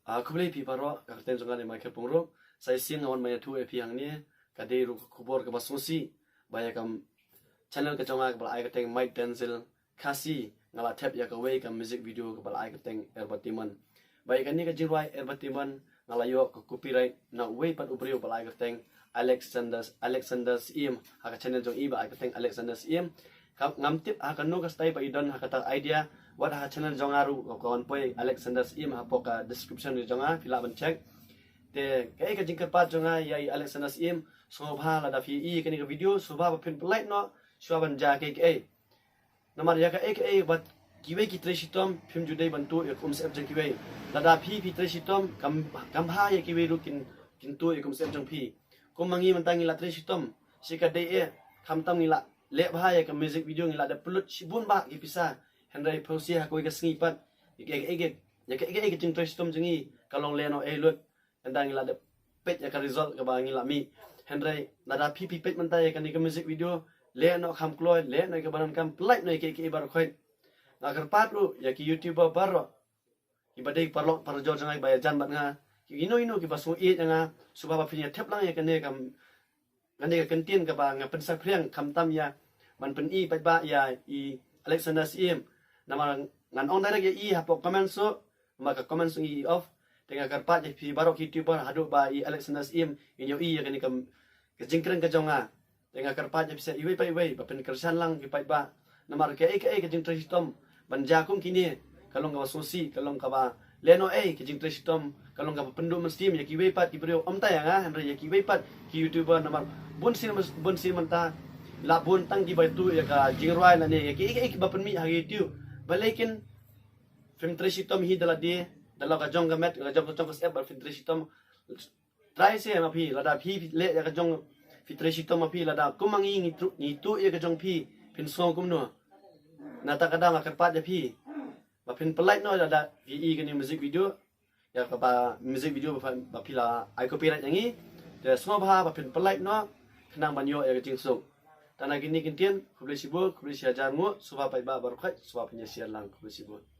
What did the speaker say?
Aku beli pi paro kakten jongan ni Michael Pungro. Saya siang awan maya tu epi hang ni kaderu kubor ke basusi bayakam channel ke jonga ke balai keteng Mike Denzel kasi ngala tap ya ke way ke music video ke balai keteng erbatiman. Bayakan ni ke jirwai erbatiman ngala yo ke copyright na way pat ubrio balai keteng Alexander Sim haka channel jong iba ai keteng Alexander Sim ngamtip haka nu ka stay pa idon haka ta idea wat haka channel jongaru ko poi Alexander Sim hapoka description ni jonga fila ban check te kai ka jingkat pat jonga yai Alexander Sim sobha la da fi I kani ka video sobha ba pin polite no swaban ja ke namar ya ka bat kiwe ki treshitom phim judai bantu e kum sep jang kiwe la da phi treshitom kam ha ya kiwe rukin kintu e kum sep jang phi kum mangi mantangi la treshitom sika dei e kam tam ni la le bha ya ka music video ni la da pulut sibun ba ki pisa henry prosi ha ko ka sngi pat ya ka jing treshitom jangi kalong leno e lut endang la da pet ya ka result ka ba ngi la mi henry la da phi pet mantai ka ni ka music video le no kham kloi le no ka baran kam plai no ke bar khoi agar pat lu ya ki youtuber baro ibadai parlo parjo jangai baya jan bat nga ki ino ki basu e nga subaba phinya thep lang ya kane kam ngane ka kantin ka ba nga pensa phriang kham tam ya man pen I pa ba ya I Alexander Sim nama ngan on direct ya I hapo comment so maka comment so I off tenga karpat ya phi baro youtuber hadu ba I Alexander Sim inyo I ya kane kam kejingkreng ka jonga tenga karpat ya bisa iwe pa ba pen kersan lang ki pa ba namar ke jing treshitom banjakum kini kalong ka sosi kalong ka ba leno ke jing treshitom kalong ka pendu mestim ya ki we pat ki brio om ta ya nga henry ya ki we pat ki youtuber namar bun sin manta la bun tang ki baitu ya ka jingrwai la ne ya ki ba pen mi ha youtube balekin film treshitom hi dala di dala ka jong ka met ka jong ka step film treshitom try se ma phi la da phi le ya ka jong film treshitom ma phi la da kumangi ni tu ya ka jong phi pin song kum no nata kadang akarpat ya phi ba pin polite no ada vi kani music video ya ka ba music video ba pila ai copyright yangi te semua ba pin polite no kenang banyo ya jing sung tanah gini kintian kubli sibu kubli siajar mu suba pai ba barkai suba punya siar lang kubli sibu